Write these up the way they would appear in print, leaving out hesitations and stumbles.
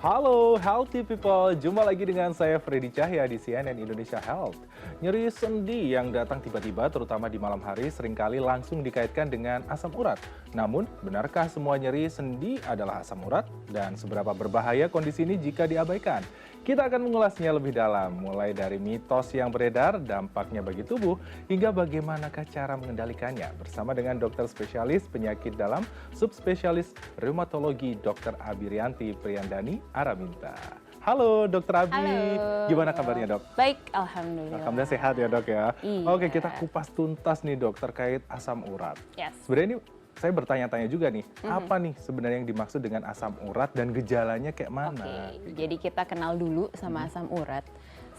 Halo healthy people, jumpa lagi dengan saya Freddy Cahya di CNN Indonesia Health. Nyeri sendi yang datang tiba-tiba terutama di malam hari seringkali langsung dikaitkan dengan asam urat. Namun, benarkah semua nyeri sendi adalah asam urat? Dan seberapa berbahaya kondisi ini jika diabaikan? Kita akan mengulasnya lebih dalam, mulai dari mitos yang beredar, dampaknya bagi tubuh, hingga bagaimanakah cara mengendalikannya. Bersama dengan dokter spesialis penyakit dalam, subspesialis reumatologi Dr. Abirianti Priyandani Araminta. Halo Dokter Abi, Halo. gimana kabarnya dok? Baik, alhamdulillah. Alhamdulillah sehat ya dok ya. Iya. Oke, kita kupas tuntas nih dok terkait asam urat. Yes. Sebenarnya ini saya bertanya-tanya juga nih, apa nih sebenarnya yang dimaksud dengan asam urat dan gejalanya kayak mana? Oke, jadi kita kenal dulu sama asam urat.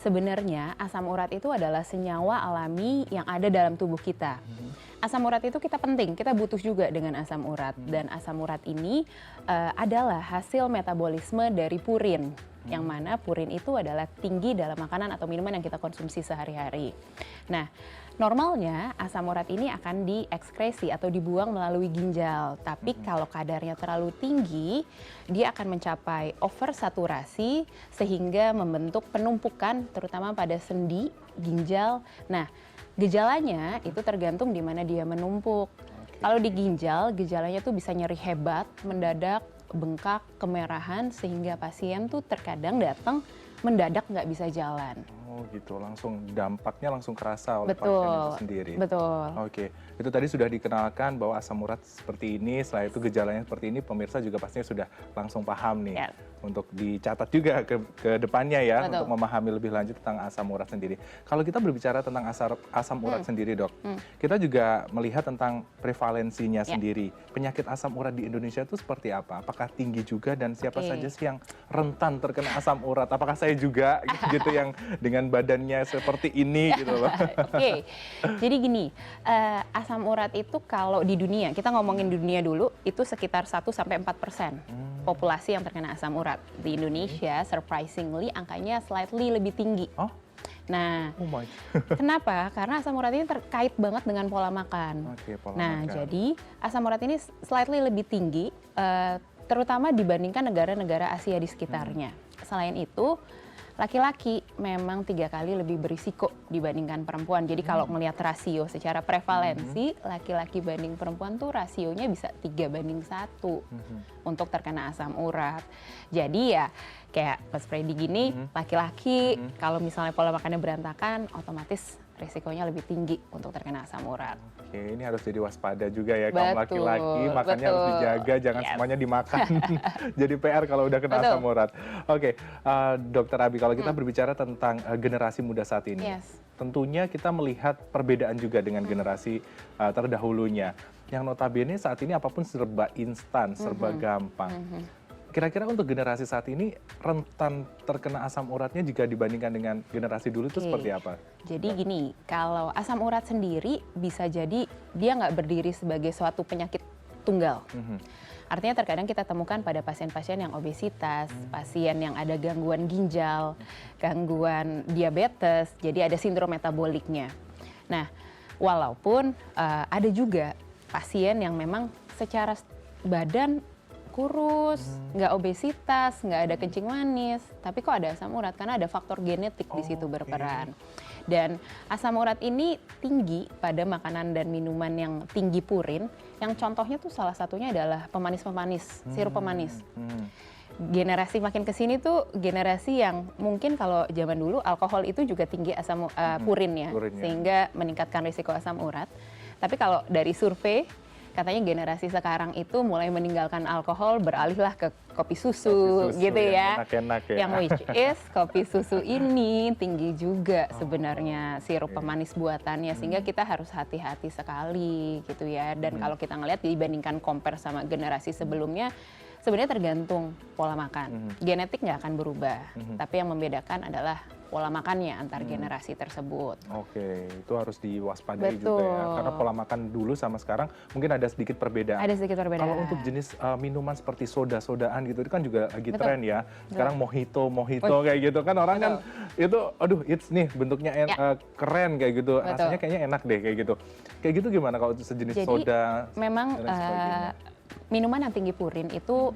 Sebenarnya asam urat itu adalah senyawa alami yang ada dalam tubuh kita. Asam urat itu kita penting, kita butuh juga dengan asam urat. Dan asam urat ini adalah hasil metabolisme dari purin. Yang mana purin itu adalah tinggi dalam makanan atau minuman yang kita konsumsi sehari-hari. Nah, normalnya asam urat ini akan diekskresi atau dibuang melalui ginjal. Tapi kalau kadarnya terlalu tinggi, dia akan mencapai oversaturasi sehingga membentuk penumpukan terutama pada sendi, ginjal. Nah, gejalanya itu tergantung di mana dia menumpuk. Kalau di ginjal, gejalanya tuh bisa nyeri hebat, mendadak, bengkak, kemerahan, sehingga pasien tuh terkadang datang mendadak nggak bisa jalan. Oh gitu, langsung dampaknya langsung kerasa oleh pasien Betul, itu sendiri. betul. Oke, itu tadi sudah dikenalkan bahwa asam urat seperti ini, setelah itu gejalanya seperti ini, pemirsa juga pastinya sudah langsung paham nih. Ya. Untuk dicatat juga ke depannya ya, Betul. untuk memahami lebih lanjut tentang asam urat sendiri. Kalau kita berbicara tentang asam urat sendiri dok, kita juga melihat tentang prevalensinya sendiri. Penyakit asam urat di Indonesia itu seperti apa? Apakah tinggi juga dan siapa saja sih yang rentan terkena asam urat? Apakah saya juga gitu yang dengan badannya seperti ini gitu loh? Oke, jadi gini, asam urat itu kalau di dunia, kita ngomongin di dunia dulu, itu sekitar 1-4% populasi yang terkena asam urat. Di Indonesia, surprisingly, angkanya slightly lebih tinggi. Oh, Nah, oh my. kenapa? Karena asam urat ini terkait banget dengan pola makan. Oke, pola Nah, makan. jadi asam urat ini slightly lebih tinggi, terutama dibandingkan negara-negara Asia di sekitarnya. Selain itu, laki-laki memang 3 kali lebih berisiko dibandingkan perempuan. Jadi kalau ngelihat rasio secara prevalensi, laki-laki banding perempuan tuh rasionya bisa 3:1 untuk terkena asam urat. Jadi ya kayak Mas Freddy gini, laki-laki kalau misalnya pola makannya berantakan, otomatis risikonya lebih tinggi untuk terkena asam urat. Oke, ini harus jadi waspada juga ya kaum Betul, laki-laki, makannya harus betul. dijaga, jangan Yes. semuanya dimakan. Jadi PR kalau udah kena Betul. asam urat. Oke, Dokter Abi, kalau kita berbicara tentang generasi muda saat ini, Yes. tentunya kita melihat perbedaan juga dengan generasi terdahulunya. Yang notabene saat ini apapun serba instan, serba gampang. Kira-kira untuk generasi saat ini rentan terkena asam uratnya jika dibandingkan dengan generasi dulu itu Oke. seperti apa? Jadi gini, kalau asam urat sendiri bisa jadi dia nggak berdiri sebagai suatu penyakit tunggal. Artinya terkadang kita temukan pada pasien-pasien yang obesitas, pasien yang ada gangguan ginjal, gangguan diabetes, jadi ada sindrom metaboliknya. Nah, walaupun ada juga pasien yang memang secara badan kurus, nggak obesitas, nggak ada kencing manis, tapi kok ada asam urat karena ada faktor genetik di situ berperan. Dan asam urat ini tinggi pada makanan dan minuman yang tinggi purin, yang contohnya tuh salah satunya adalah pemanis-pemanis, sirup pemanis. Generasi makin kesini tuh generasi yang mungkin kalau zaman dulu alkohol itu juga tinggi asam purin ya, sehingga meningkatkan risiko asam urat. Tapi kalau dari survei katanya generasi sekarang itu mulai meninggalkan alkohol, beralihlah ke kopi susu gitu ya. Enak-enak ya. Yang which is kopi susu ini tinggi juga sebenarnya sirup pemanis buatannya, sehingga kita harus hati-hati sekali gitu ya. Dan kalau kita ngelihat dibandingkan compare sama generasi sebelumnya, sebenarnya tergantung pola makan. Genetik nggak akan berubah, tapi yang membedakan adalah pola makannya antar generasi tersebut. Oke, itu harus diwaspadai Betul. juga ya. Karena pola makan dulu sama sekarang mungkin ada sedikit perbedaan. Ada sedikit perbedaan. Kalau untuk jenis minuman seperti soda-sodaan gitu, itu kan juga lagi Betul. tren ya. Sekarang mojito kayak gitu kan orang kan itu, aduh it's nih bentuknya keren kayak gitu. Betul. Rasanya kayaknya enak deh kayak gitu. Kayak gitu gimana kalau sejenis Jadi, soda? memang dan lain sebagainya? minuman yang tinggi purin itu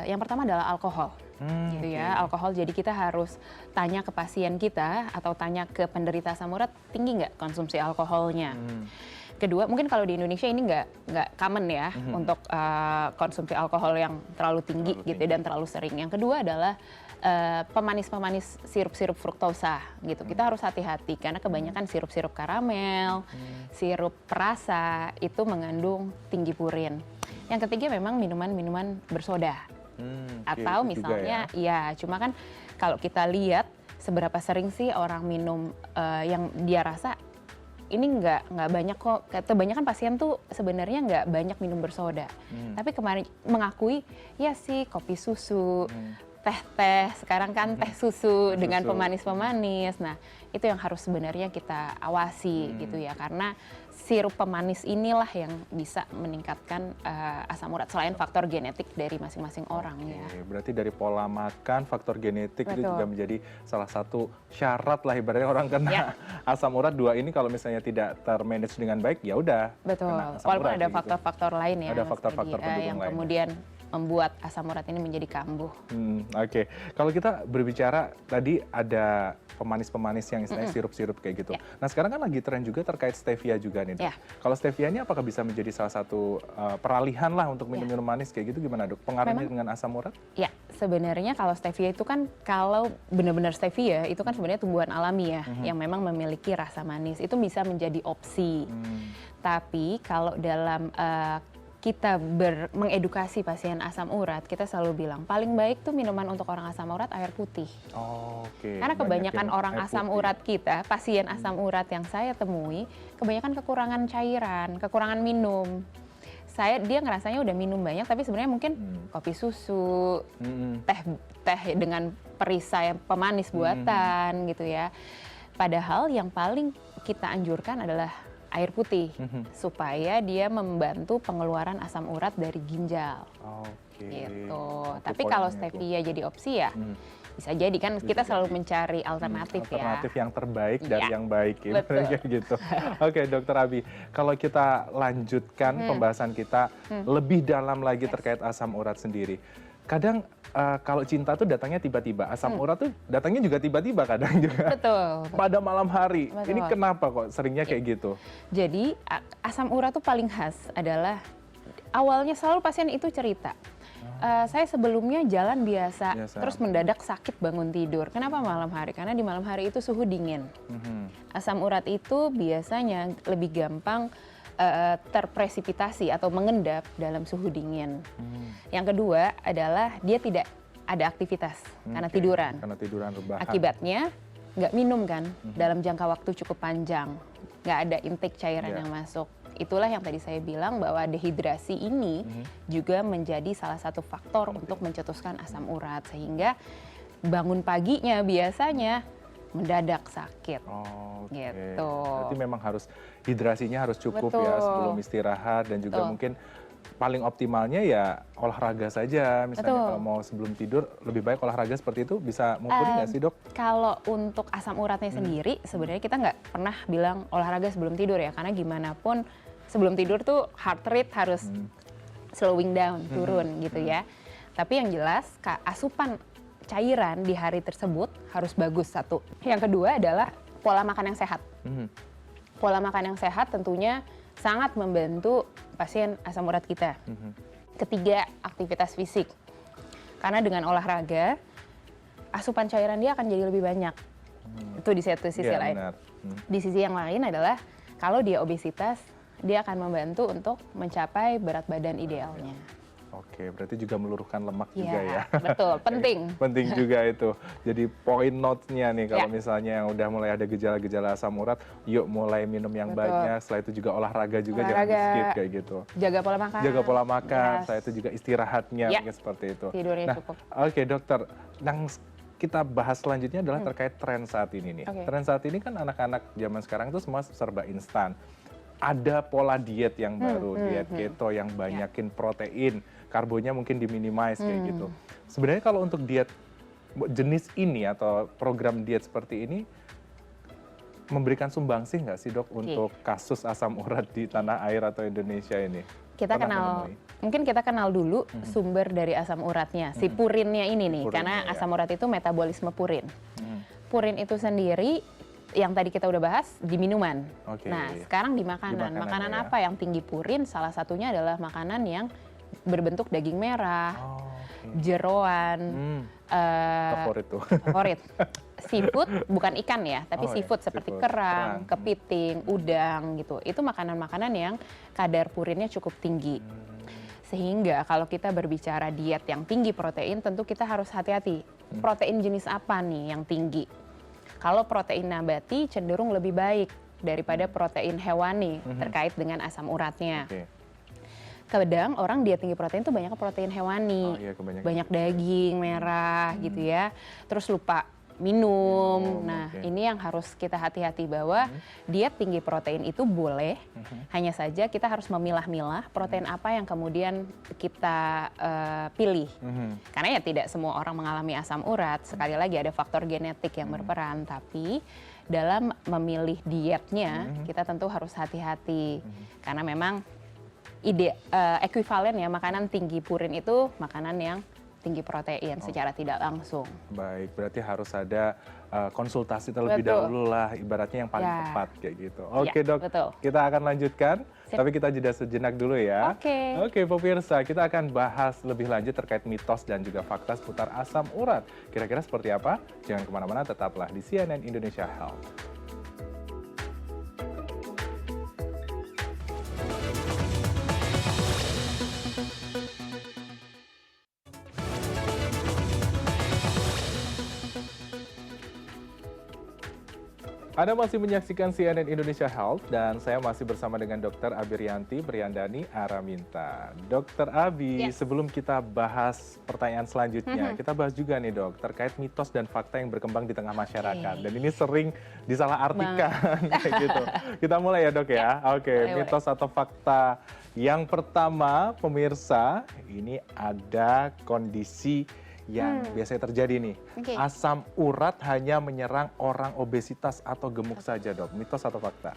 yang pertama adalah alkohol. Gitu ya, alkohol. Jadi kita harus tanya ke pasien kita atau tanya ke penderita asam urat, tinggi nggak konsumsi alkoholnya. Kedua, mungkin kalau di Indonesia ini nggak common ya untuk konsumsi alkohol yang terlalu tinggi gitu dan terlalu sering. Yang kedua adalah pemanis-pemanis sirup-sirup fruktosa gitu. Kita harus hati-hati karena kebanyakan sirup-sirup karamel, sirup perasa itu mengandung tinggi purin. Yang ketiga memang minuman-minuman bersoda. Atau misalnya ya cuma kan kalau kita lihat seberapa sering sih orang minum yang dia rasa ini nggak banyak kok. Kebanyakan pasien tuh sebenarnya nggak banyak minum bersoda. Tapi kemarin mengakui ya sih kopi susu, teh sekarang kan teh susu dengan pemanis-pemanis. Nah itu yang harus sebenarnya kita awasi gitu ya, karena sirup pemanis inilah yang bisa meningkatkan asam urat selain faktor genetik dari masing-masing orang ya. Berarti dari pola makan, faktor genetik itu juga menjadi salah satu syarat lah ibaratnya orang kena asam urat. Dua ini kalau misalnya tidak termanage dengan baik ya udah. Betul. Walaupun ada faktor-faktor lain ya. Ada faktor-faktor pendukung yang lain. Kemudian membuat asam urat ini menjadi kambuh. Oke. Kalau kita berbicara tadi ada pemanis-pemanis yang istilahnya sirup-sirup kayak gitu. Nah sekarang kan lagi tren juga terkait stevia juga nih, Dok. Kalau stevia ini apakah bisa menjadi salah satu peralihan lah untuk minum-minum manis kayak gitu, gimana, Dok? Pengaruhnya dengan asam urat? Ya, sebenarnya kalau stevia itu kan, kalau benar-benar stevia itu kan sebenarnya tumbuhan alami ya, yang memang memiliki rasa manis. Itu bisa menjadi opsi. Tapi kalau dalam kita mengedukasi pasien asam urat, kita selalu bilang paling baik tuh minuman untuk orang asam urat air putih. Karena kebanyakan orang asam urat kita, pasien asam urat yang saya temui, kebanyakan kekurangan cairan, kekurangan minum. Dia ngerasanya udah minum banyak, tapi sebenarnya mungkin kopi susu, teh dengan perisai pemanis buatan gitu ya. Padahal yang paling kita anjurkan adalah air putih supaya dia membantu pengeluaran asam urat dari ginjal. Gitu. Tapi kalau stevia jadi opsi ya bisa jadi kan, kita selalu mencari alternatif ya. Alternatif yang terbaik dari yang baik ya. Kayak gitu. Oke, Dokter Abi, kalau kita lanjutkan pembahasan kita lebih dalam lagi terkait asam urat sendiri. Kadang kalau cinta tuh datangnya tiba-tiba, asam urat tuh datangnya juga tiba-tiba kadang juga. Betul. Pada malam hari. Ini kenapa kok seringnya kayak gitu? Jadi asam urat tuh paling khas adalah awalnya selalu pasien itu cerita. Saya sebelumnya jalan biasa, terus mendadak sakit bangun tidur. Kenapa malam hari? Karena di malam hari itu suhu dingin. Asam urat itu biasanya lebih gampang terpresipitasi atau mengendap dalam suhu dingin. Yang kedua adalah dia tidak ada aktivitas karena tiduran. Karena tiduran rebahan. Akibatnya nggak minum kan dalam jangka waktu cukup panjang, nggak ada intake cairan yang masuk. Itulah yang tadi saya bilang bahwa dehidrasi ini juga menjadi salah satu faktor untuk mencetuskan asam urat, sehingga bangun paginya biasanya mendadak sakit. Gitu. Berarti memang harus hidrasinya harus cukup ya sebelum istirahat, dan juga mungkin paling optimalnya ya olahraga saja. Misalnya kalau mau sebelum tidur lebih baik olahraga seperti itu, bisa mumpuni nggak sih, Dok? Kalau untuk asam uratnya sendiri sebenarnya kita nggak pernah bilang olahraga sebelum tidur ya, karena gimana pun sebelum tidur tuh heart rate harus slowing down, turun gitu ya. Tapi yang jelas asupan cairan di hari tersebut harus bagus, satu. Yang kedua adalah pola makan yang sehat. Pola makan yang sehat tentunya sangat membantu pasien asam urat kita. Ketiga, aktivitas fisik. Karena dengan olahraga, asupan cairan dia akan jadi lebih banyak. Itu di satu sisi lain. Di sisi yang lain adalah kalau dia obesitas, dia akan membantu untuk mencapai berat badan idealnya. Oke, berarti juga meluruhkan lemak juga ya. Betul, penting. Penting juga itu. Jadi poin notes-nya nih kalau misalnya yang udah mulai ada gejala-gejala asam urat, yuk mulai minum yang banyak. Setelah itu juga olahraga juga, jangan di-skip kayak gitu. Jaga pola makan. Jaga pola makan. Setelah itu juga istirahatnya mungkin seperti itu. Tidurnya cukup. Oke, Dokter. Yang kita bahas selanjutnya adalah terkait tren saat ini nih. Tren saat ini kan anak-anak zaman sekarang itu semua serba instan. Ada pola diet yang baru, diet keto yang banyakin protein, karbonya mungkin diminimize kayak gitu. Sebenarnya kalau untuk diet jenis ini atau program diet seperti ini memberikan sumbangsih nggak sih, Dok, untuk kasus asam urat di tanah air atau Indonesia ini? Kita Pernah menemui? Mungkin kita kenal dulu sumber dari asam uratnya, si purinnya ini nih, Purinnya, karena ya. asam urat itu metabolisme purin. Mhm. Purin itu sendiri yang tadi kita udah bahas di minuman. Oke. Nah, sekarang di Di makanan. makanannya Makanan ya. apa yang tinggi purin? Salah satunya adalah makanan yang berbentuk daging merah, Oh, oke. jeroan, Favorit tuh. favorit. Seafood, bukan ikan ya, tapi Oh, ya, seafood seperti seafood. kerang, Kerang. kepiting, udang gitu. Itu makanan-makanan yang kadar purinnya cukup tinggi. Sehingga kalau kita berbicara diet yang tinggi protein, tentu kita harus hati-hati. Protein jenis apa nih yang tinggi? Kalau protein nabati cenderung lebih baik daripada protein hewani terkait dengan asam uratnya. Oke. Kadang orang diet tinggi protein tuh banyak protein hewani, Oh iya, kebanyakan. banyak daging merah gitu ya, terus lupa minum. Minum, Nah, oke. ini yang harus kita hati-hati bahwa diet tinggi protein itu boleh, hanya saja kita harus memilah-milah protein apa yang kemudian kita pilih. Karena ya tidak semua orang mengalami asam urat, sekali lagi ada faktor genetik yang berperan, tapi dalam memilih dietnya kita tentu harus hati-hati. Karena memang ekuivalen ya, makanan tinggi purin itu makanan yang tinggi protein secara tidak langsung. Baik, berarti harus ada konsultasi terlebih Betul. dahulu lah, ibaratnya yang paling Ya. tepat kayak gitu. Oke Ya, dok, betul. kita akan lanjutkan, Sip. tapi kita jeda sejenak dulu ya. Oke. Oke pemirsa, kita akan bahas lebih lanjut terkait mitos dan juga fakta seputar asam urat. Kira-kira seperti apa? Jangan kemana-mana, tetaplah di CNN Indonesia Health. Anda masih menyaksikan CNN Indonesia Health dan saya masih bersama dengan Dr. Abirianti Priandani Araminta. Dr. Abi, Yes. sebelum kita bahas pertanyaan selanjutnya, kita bahas juga nih dok, terkait mitos dan fakta yang berkembang di tengah masyarakat. Oke. Dan ini sering disalahartikan kayak gitu. Kita mulai ya dok ya. Oke, boleh, mitos atau fakta yang pertama, pemirsa, ini ada kondisi yang biasanya terjadi nih. Oke. Asam urat hanya menyerang orang obesitas atau gemuk saja dok. Mitos atau fakta?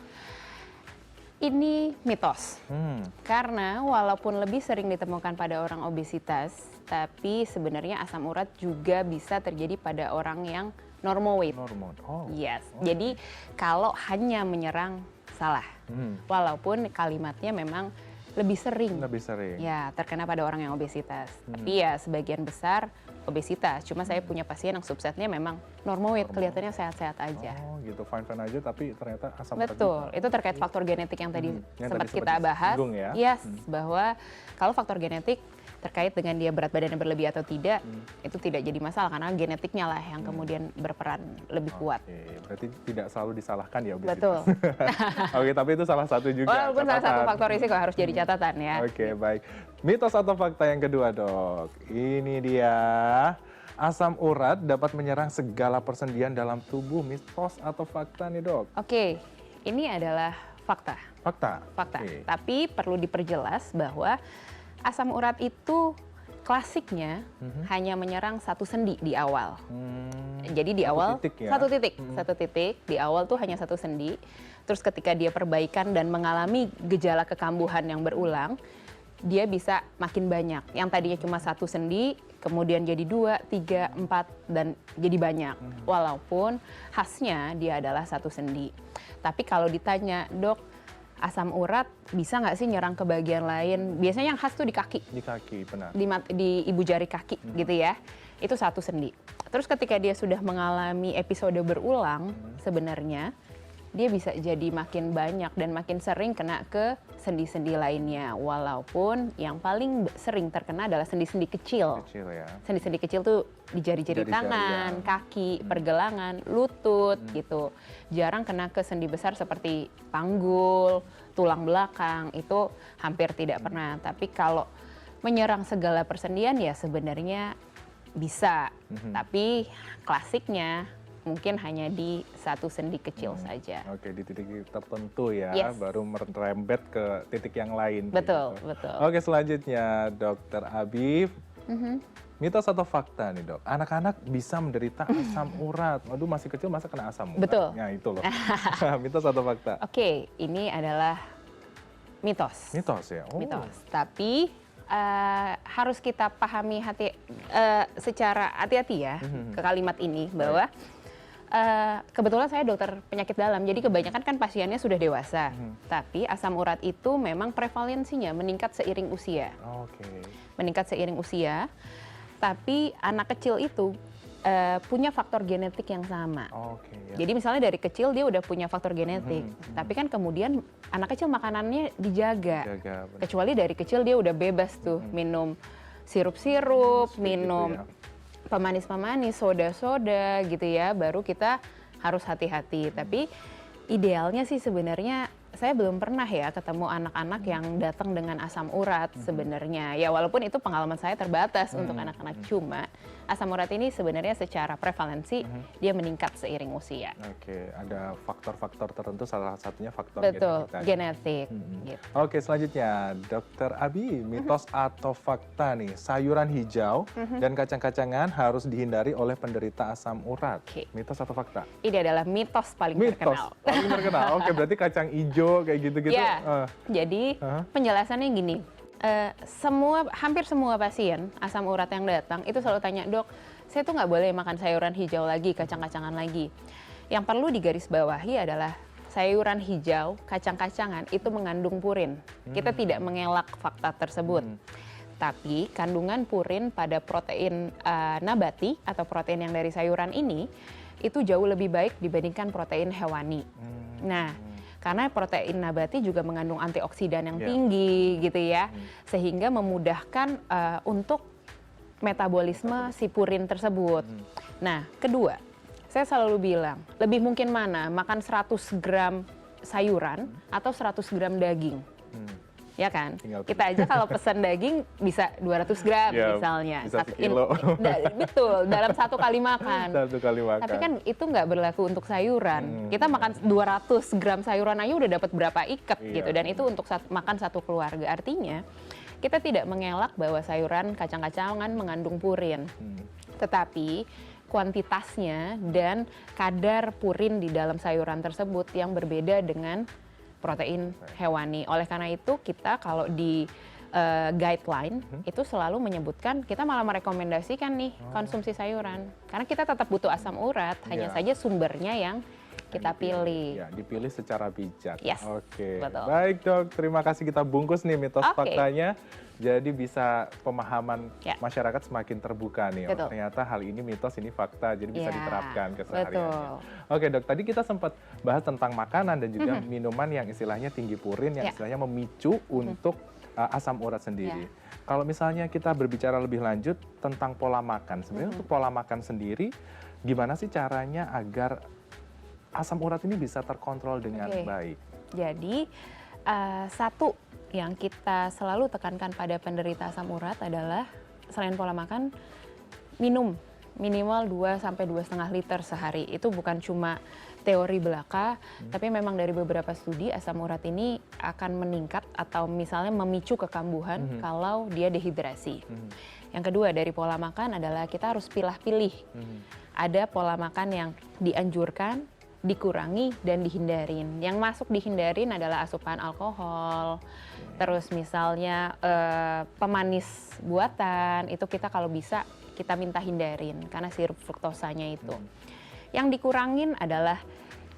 Ini mitos. Hmm, Karena walaupun lebih sering ditemukan pada orang obesitas, tapi sebenarnya asam urat juga bisa terjadi pada orang yang normal weight. hormon. Oh. Yes. Jadi kalau hanya menyerang salah. Hmm, Walaupun kalimatnya memang lebih sering lebih sering. ya terkena pada orang yang obesitas. Tapi ya sebagian besar obesitas. Cuma saya punya pasien yang subsetnya memang normal weight, kelihatannya sehat-sehat aja. Oh gitu, fine-fine aja tapi ternyata asam urat Betul, juga. itu terkait faktor genetik yang tadi Yang sempat tadi kita sempat bahas. disinggung ya. Yes, bahwa kalau faktor genetik terkait dengan dia berat badannya berlebih atau tidak, itu tidak jadi masalah karena genetiknya lah yang kemudian berperan lebih kuat. Oke, berarti tidak selalu disalahkan ya obesitas. Betul. Oke, tapi itu salah satu juga. Walaupun salah satu catatan. faktor risiko harus jadi catatan ya. Oke, baik. Mitos atau fakta yang kedua, dok. Ini dia. Asam urat dapat menyerang segala persendian dalam tubuh. Mitos atau fakta nih, dok? Oke, ini adalah fakta. Fakta. Fakta. Oke. Tapi perlu diperjelas bahwa asam urat itu klasiknya hanya menyerang satu sendi di awal. Jadi di Satu awal titik ya? satu titik di awal tuh hanya satu sendi. Terus ketika dia perbaikan dan mengalami gejala kekambuhan yang berulang, dia bisa makin banyak. Yang tadinya cuma satu sendi, kemudian jadi 2, 3, 4 dan jadi banyak. Walaupun khasnya dia adalah satu sendi. Tapi kalau ditanya, dok, asam urat bisa nggak sih nyerang ke bagian lain? Biasanya yang khas tuh di kaki. Di kaki, benar. Di ibu jari kaki gitu ya, itu satu sendi. Terus ketika dia sudah mengalami episode berulang, sebenarnya dia bisa jadi makin banyak dan makin sering kena ke sendi-sendi lainnya. Walaupun yang paling sering terkena adalah sendi-sendi kecil. Kecil ya. Sendi-sendi kecil tuh di jari-jari Jari-jari, tangan, ya. kaki, pergelangan, lutut gitu. Jarang kena ke sendi besar seperti panggul, tulang belakang, itu hampir tidak pernah. Tapi kalau menyerang segala persendian ya sebenarnya bisa. Tapi klasiknya mungkin hanya di satu sendi kecil saja. Oke, di titik tertentu ya, Yes. baru merembet ke titik yang lain. Betul, gitu. betul. Oke, selanjutnya Dokter Abi. Mitos atau fakta nih dok? Anak-anak bisa menderita asam urat. Waduh, masih kecil masa kena asam urat? Betul. Ya itu loh. Mitos atau fakta? Oke, ini adalah mitos. Mitos ya? Oh. Mitos. Tapi harus kita pahami secara hati-hati ya ke kalimat ini bahwa kebetulan saya dokter penyakit dalam, jadi kebanyakan kan pasiennya sudah dewasa. Tapi asam urat itu memang prevalensinya meningkat seiring usia. Meningkat seiring usia, tapi anak kecil itu punya faktor genetik yang sama. Jadi misalnya dari kecil dia udah punya faktor genetik, tapi kan kemudian anak kecil makanannya dijaga. Kecuali dari kecil dia udah bebas tuh minum sirup-sirup, minum pemanis-pemanis, soda-soda gitu ya, baru kita harus hati-hati. Tapi idealnya sih sebenarnya saya belum pernah ya ketemu anak-anak yang datang dengan asam urat sebenarnya. Ya walaupun itu pengalaman saya terbatas untuk anak-anak, cuma asam urat ini sebenarnya secara prevalensi dia meningkat seiring usia. Ada faktor-faktor tertentu, salah satunya faktor genetik. Gitu. Selanjutnya Dokter Abi, mitos atau fakta nih, sayuran hijau dan kacang-kacangan harus dihindari oleh penderita asam urat. Mitos atau fakta? Ini adalah mitos paling terkenal. Paling terkenal. Berarti kacang hijau kayak gitu-gitu. Ya, jadi penjelasannya gini. Hampir semua pasien asam urat yang datang itu selalu tanya, dok, saya tuh nggak boleh makan sayuran hijau lagi, kacang-kacangan lagi. Yang perlu digarisbawahi adalah sayuran hijau, kacang-kacangan itu mengandung purin. Kita tidak mengelak fakta tersebut. Tapi kandungan purin pada protein nabati atau protein yang dari sayuran ini itu jauh lebih baik dibandingkan protein hewani. Nah, karena protein nabati juga mengandung antioksidan yang tinggi gitu ya, sehingga memudahkan untuk metabolisme si purin tersebut. Nah, kedua, saya selalu bilang, lebih mungkin mana makan 100 gram sayuran atau 100 gram daging. Ya kan? Kita aja kalau pesan daging bisa 200 gram misalnya. Bisa sekilo. Betul, dalam satu kali makan. Tapi kan itu nggak berlaku untuk sayuran. Kita makan 200 gram sayuran aja udah dapat berapa ikat gitu. Dan itu untuk makan satu keluarga. Artinya kita tidak mengelak bahwa sayuran kacang-kacangan mengandung purin. Tetapi kuantitasnya dan kadar purin di dalam sayuran tersebut yang berbeda dengan protein hewani. Oleh karena itu kita kalau di guideline itu selalu menyebutkan, kita malah merekomendasikan nih konsumsi sayuran. Karena kita tetap butuh asam urat, hanya saja sumbernya yang kita pilih. Ya, dipilih secara bijak. Betul. Baik dok, terima kasih, kita bungkus nih mitos faktanya. Jadi bisa pemahaman masyarakat semakin terbuka nih. Ternyata hal ini mitos, ini fakta, jadi bisa diterapkan kesehariannya. Dok, tadi kita sempat bahas tentang makanan dan juga minuman yang istilahnya tinggi purin, yang istilahnya memicu untuk asam urat sendiri. Kalau misalnya kita berbicara lebih lanjut tentang pola makan, sebenarnya untuk pola makan sendiri, gimana sih caranya agar asam urat ini bisa terkontrol dengan baik? Jadi satu yang kita selalu tekankan pada penderita asam urat adalah selain pola makan, minum minimal 2-2,5 liter sehari. Itu bukan cuma teori belaka, tapi memang dari beberapa studi asam urat ini akan meningkat atau misalnya memicu kekambuhan kalau dia dehidrasi. Yang kedua dari pola makan adalah kita harus pilih-pilih. Ada pola makan yang dianjurkan, dikurangi dan dihindarin. Yang masuk dihindarin adalah asupan alkohol, terus misalnya pemanis buatan, itu kita kalau bisa kita minta hindarin karena sirup fruktosanya itu. Yang dikurangin adalah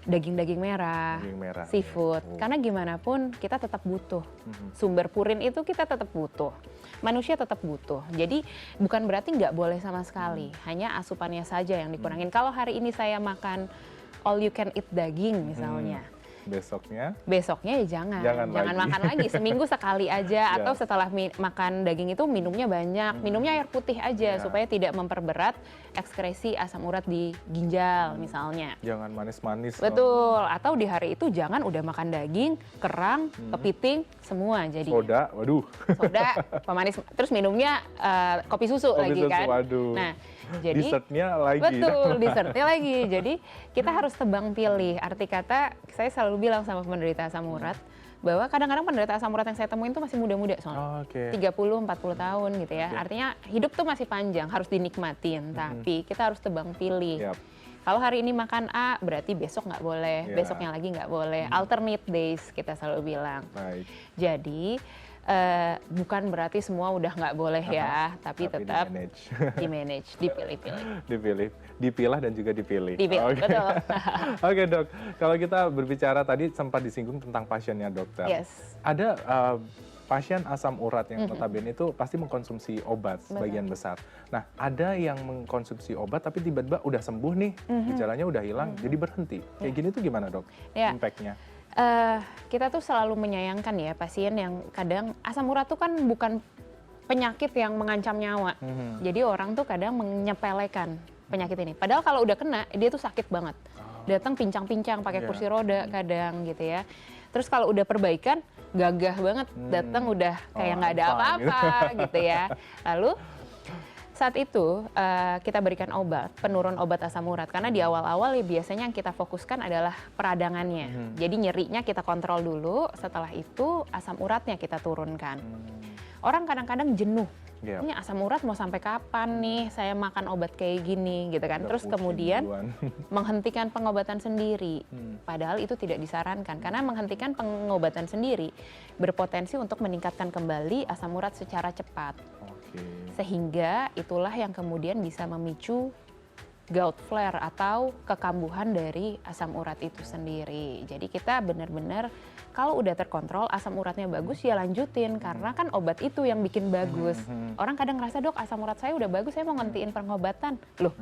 daging-daging merah, seafood. Karena gimana pun kita tetap butuh. Sumber purin itu kita tetap butuh. Manusia tetap butuh. Jadi bukan berarti nggak boleh sama sekali. Hanya asupannya saja yang dikurangin. Kalau hari ini saya makan all you can eat daging misalnya. Besoknya ya jangan makan lagi. Seminggu sekali aja atau setelah makan daging itu minumnya banyak. Minumnya air putih aja supaya tidak memperberat ekskresi asam urat di ginjal misalnya. Jangan manis-manis. Betul. Atau di hari itu jangan udah makan daging, kerang, kepiting, semua jadi. Soda, waduh. Soda, pemanis. Terus minumnya kopi susu lagi kan. Waduh. Nah, jadi dessertnya lagi. Betul, dessertnya lagi. Jadi kita harus tebang pilih. Arti kata, saya selalu bilang sama penderita asam urat bahwa kadang-kadang penderita asam urat yang saya temuin itu masih muda-muda soalnya. 30-40 tahun gitu ya. Artinya hidup tuh masih panjang, harus dinikmatin. Tapi kita harus tebang pilih. Kalau hari ini makan A, berarti besok nggak boleh, besoknya lagi nggak boleh. Alternate days kita selalu bilang. Jadi bukan berarti semua udah nggak boleh ya, tapi tetap di-manage. di-manage, dipilih-pilih. Dipilah dan juga dipilih. Dipilih, Oke. betul. Oke dok, kalau kita berbicara tadi sempat disinggung tentang pasiennya dokter. Yes. Ada pasien asam urat yang notabene itu pasti mengkonsumsi obat sebagian besar. Nah, ada yang mengkonsumsi obat tapi tiba-tiba udah sembuh nih, gejalanya udah hilang, jadi berhenti. Kayak gini tuh gimana dok? Ya. Impact-nya? Kita tuh selalu menyayangkan ya pasien yang kadang asam urat tuh kan bukan penyakit yang mengancam nyawa. Jadi orang tuh kadang menyepelekan penyakit ini. Padahal kalau udah kena dia tuh sakit banget. Datang pincang-pincang pakai kursi roda kadang gitu ya. Terus kalau udah perbaikan gagah banget, datang udah kayak nggak ada apa-apa gitu ya. Lalu saat itu kita berikan obat, penurun obat asam urat. Karena di awal-awal ya biasanya yang kita fokuskan adalah peradangannya. Jadi nyerinya kita kontrol dulu, setelah itu asam uratnya kita turunkan. Orang kadang-kadang jenuh. Ini asam urat mau sampai kapan nih saya makan obat kayak gini gitu kan. Terus kemudian menghentikan pengobatan sendiri. Padahal itu tidak disarankan karena menghentikan pengobatan sendiri berpotensi untuk meningkatkan kembali asam urat secara cepat. Sehingga itulah yang kemudian bisa memicu gout flare atau kekambuhan dari asam urat itu sendiri. Jadi kita benar-benar kalau udah terkontrol asam uratnya bagus ya lanjutin karena kan obat itu yang bikin bagus. Orang kadang ngerasa dok asam urat saya udah bagus saya mau ngentiin pengobatan. Loh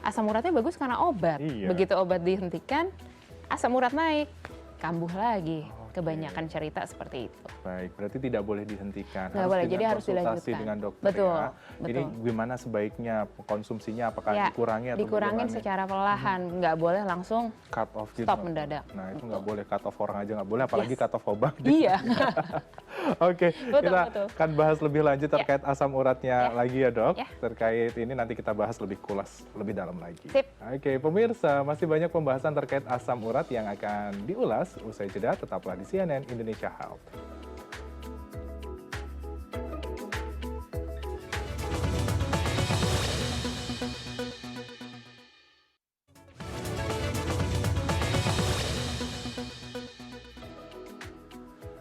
asam uratnya bagus karena obat. Begitu obat dihentikan asam urat naik, kambuh lagi. Kebanyakan cerita seperti itu. Baik, berarti tidak boleh dihentikan. Nggak boleh, jadi harus konsultasi dilanjutkan. dengan dokter Betul, ya. betul. Ini gimana sebaiknya konsumsinya, apakah dikurangi atau dikurangin bagaimana? secara perlahan, nggak boleh langsung Cut off gitu. stop mendadak. Nah itu nggak boleh cut off orang aja nggak boleh, apalagi cut off obat. Iya. Oke, kita akan bahas lebih lanjut terkait asam uratnya lagi ya dok. Terkait ini nanti kita bahas lebih kulas, lebih dalam lagi. Sip. Oke, pemirsa masih banyak pembahasan terkait asam urat yang akan diulas usai jeda. Tetaplah di CNN Indonesia Health.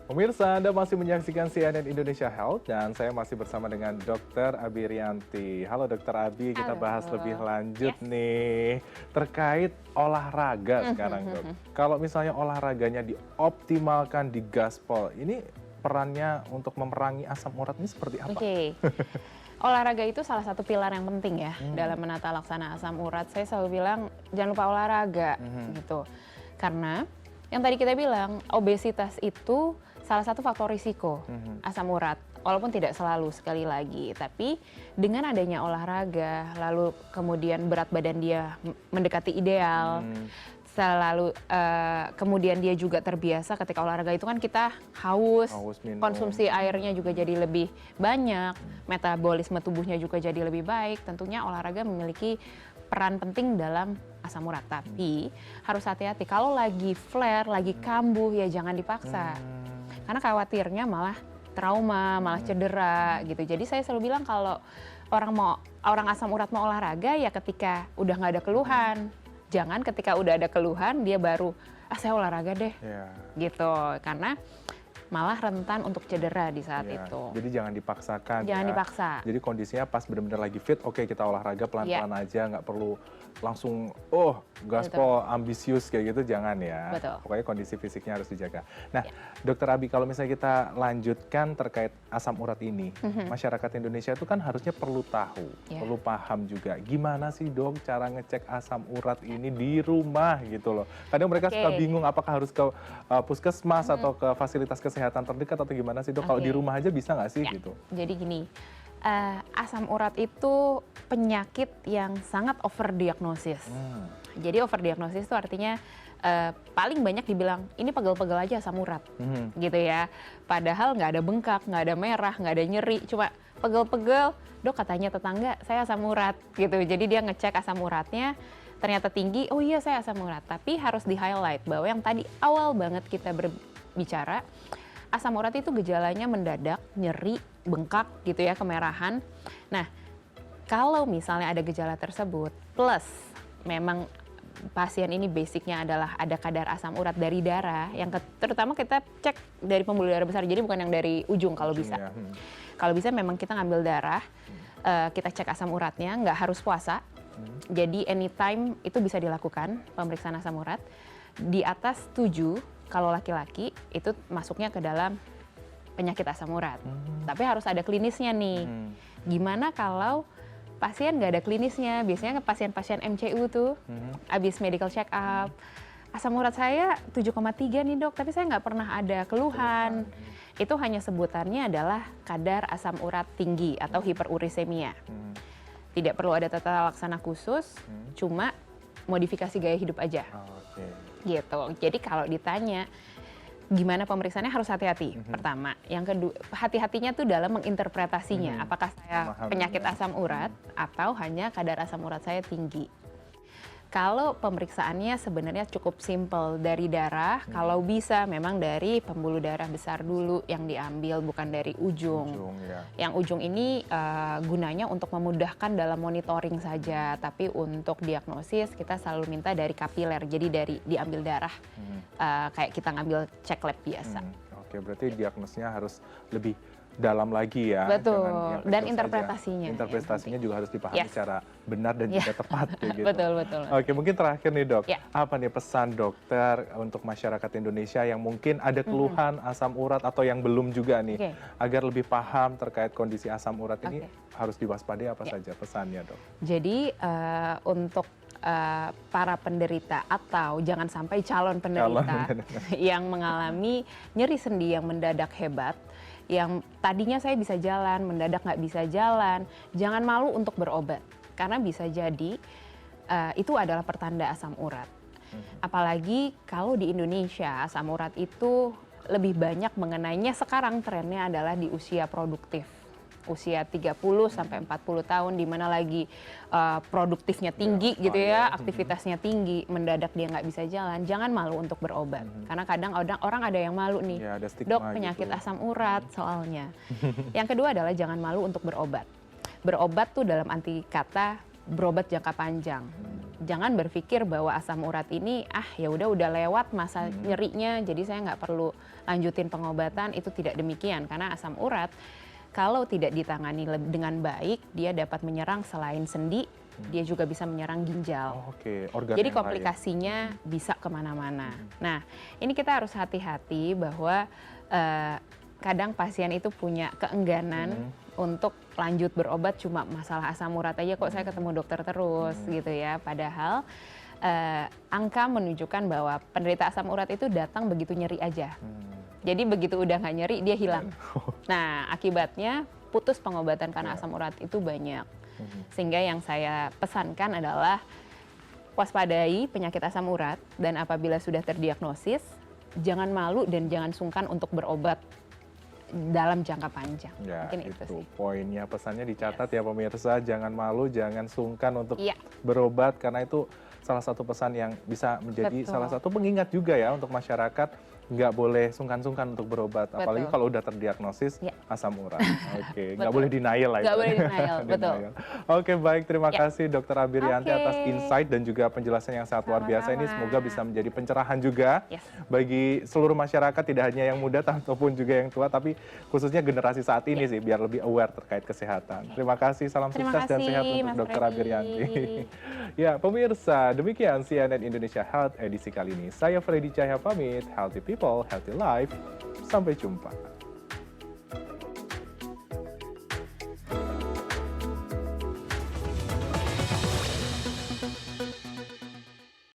Pemirsa, Anda masih menyaksikan CNN Indonesia Health dan saya masih bersama dengan Dr. Abi Rianti. Halo Dr. Abi, kita bahas lebih lanjut nih terkait olahraga sekarang dok. Kalau misalnya olahraganya dioptimalkan, digaspol, ini perannya untuk memerangi asam urat ini seperti apa? Olahraga itu salah satu pilar yang penting ya dalam menata laksana asam urat. Saya selalu bilang jangan lupa olahraga gitu. Karena yang tadi kita bilang obesitas itu salah satu faktor risiko asam urat. Walaupun tidak selalu sekali lagi, tapi dengan adanya olahraga, lalu kemudian berat badan dia mendekati ideal, selalu kemudian dia juga terbiasa ketika olahraga itu kan kita haus konsumsi airnya juga jadi lebih banyak, metabolisme tubuhnya juga jadi lebih baik. Tentunya olahraga memiliki peran penting dalam asam urat, tapi harus hati-hati kalau lagi flare, lagi kambuh ya jangan dipaksa. Karena khawatirnya malah trauma, malah cedera gitu. Jadi saya selalu bilang kalau orang asam urat mau olahraga ya ketika udah nggak ada keluhan. Jangan ketika udah ada keluhan dia baru saya olahraga deh. Gitu. Karena malah rentan untuk cedera di saat itu. Jadi jangan dipaksakan. Jangan dipaksa. Jadi kondisinya pas benar-benar lagi fit, oke kita olahraga pelan-pelan aja, nggak perlu langsung gaspol ambisius kayak gitu, jangan ya. Pokoknya kondisi fisiknya harus dijaga. Nah, Dokter Abi, kalau misalnya kita lanjutkan terkait asam urat ini, masyarakat Indonesia itu kan harusnya perlu tahu, perlu paham juga. Gimana sih dok cara ngecek asam urat ini di rumah gitu loh. Kadang mereka suka bingung apakah harus ke puskesmas atau ke fasilitas kesehatan terdekat atau gimana sih dok? Kalau di rumah aja bisa nggak sih gitu? Jadi gini, asam urat itu penyakit yang sangat overdiagnosis. Jadi overdiagnosis itu artinya paling banyak dibilang ini pegel-pegel aja asam urat, gitu ya. Padahal nggak ada bengkak, nggak ada merah, nggak ada nyeri, cuma pegel-pegel. Dok katanya tetangga saya asam urat, gitu. Jadi dia ngecek asam uratnya, ternyata tinggi. Oh iya saya asam urat. Tapi harus di highlight bahwa yang tadi awal banget kita berbicara, asam urat itu gejalanya mendadak, nyeri, bengkak gitu ya, kemerahan. Nah, kalau misalnya ada gejala tersebut, plus memang pasien ini basicnya adalah ada kadar asam urat dari darah, yang terutama kita cek dari pembuluh darah besar, jadi bukan yang dari ujung kalau bisa. Kalau bisa memang kita ngambil darah, kita cek asam uratnya, nggak harus puasa. Jadi anytime itu bisa dilakukan pemeriksaan asam urat. Di atas 7, kalau laki-laki itu masuknya ke dalam penyakit asam urat. Tapi harus ada klinisnya nih. Gimana kalau pasien nggak ada klinisnya? Biasanya ke pasien-pasien MCU tuh, habis medical check up, asam urat saya 7,3 nih dok, tapi saya nggak pernah ada keluhan. Itu hanya sebutannya adalah kadar asam urat tinggi atau hiperurisemia. Tidak perlu ada tata laksana khusus, cuma modifikasi gaya hidup aja. Gitu. Jadi kalau ditanya gimana pemeriksaannya, harus hati-hati. Pertama, yang kedua, hati-hatinya tuh dalam menginterpretasinya. Apakah saya penyakit asam urat atau hanya kadar asam urat saya tinggi. Kalau pemeriksaannya sebenarnya cukup simpel, dari darah, kalau bisa memang dari pembuluh darah besar dulu yang diambil, bukan dari ujung. Yang ujung ini gunanya untuk memudahkan dalam monitoring saja, tapi untuk diagnosis kita selalu minta dari kapiler, jadi dari diambil darah, kayak kita ngambil cek lab biasa. Oke, berarti diagnosnya harus lebih dalam lagi ya. Betul. Jangan Dan interpretasinya. Interpretasinya juga harus dipahami secara benar dan juga tepat. Gitu. Betul. Oke, mungkin terakhir nih dok, apa nih pesan dokter untuk masyarakat Indonesia yang mungkin ada keluhan asam urat atau yang belum juga nih, agar lebih paham terkait kondisi asam urat ini harus diwaspadai apa saja pesannya dok? Jadi untuk para penderita atau jangan sampai calon penderita yang mengalami nyeri sendi yang mendadak hebat, yang tadinya saya bisa jalan, mendadak nggak bisa jalan, jangan malu untuk berobat. Karena bisa jadi itu adalah pertanda asam urat. Apalagi kalau di Indonesia, asam urat itu lebih banyak mengenainya sekarang trennya adalah di usia produktif. Usia 30 sampai 40 tahun, di mana lagi produktifnya tinggi gitu ya, aktivitasnya tinggi, mendadak dia nggak bisa jalan, jangan malu untuk berobat. Karena kadang orang ada yang malu nih, dok penyakit asam urat soalnya. Yang kedua adalah jangan malu untuk berobat. Berobat tuh dalam arti kata berobat jangka panjang. Jangan berpikir bahwa asam urat ini ya udah lewat masa nyerinya, jadi saya nggak perlu lanjutin pengobatan. Itu tidak demikian, karena asam urat kalau tidak ditangani dengan baik, dia dapat menyerang selain sendi, dia juga bisa menyerang ginjal. Jadi komplikasinya bisa kemana-mana. Nah, ini kita harus hati-hati bahwa kadang pasien itu punya keengganan untuk lanjut berobat, cuma masalah asam urat aja kok saya ketemu dokter terus gitu ya. Padahal angka menunjukkan bahwa penderita asam urat itu datang begitu nyeri aja. Jadi begitu udah nggak nyeri, dia hilang. Nah, akibatnya putus pengobatan karena asam urat itu banyak. Sehingga yang saya pesankan adalah waspadai penyakit asam urat, dan apabila sudah terdiagnosis, jangan malu dan jangan sungkan untuk berobat dalam jangka panjang. Mungkin itu sih. Poinnya, pesannya dicatat ya pemirsa, jangan malu, jangan sungkan untuk berobat, karena itu salah satu pesan yang bisa menjadi salah satu pengingat juga ya untuk masyarakat. Nggak boleh sungkan-sungkan untuk berobat, apalagi kalau udah terdiagnosis asam urat. Nggak boleh denial lah. Nggak boleh denial, betul. Baik, terima kasih Dr. Abirianti atas insight dan juga penjelasan yang sangat luar biasa ini. Semoga bisa menjadi pencerahan juga bagi seluruh masyarakat, tidak hanya yang muda ataupun juga yang tua, tapi khususnya generasi saat ini sih, biar lebih aware terkait kesehatan. Terima kasih, salam sukses dan sehat untuk Dr. Abirianti. Ya, pemirsa, demikian CNN Indonesia Health edisi kali ini. Saya Freddy Cahya pamit, Healthy People, Healthy Life. Sampai jumpa.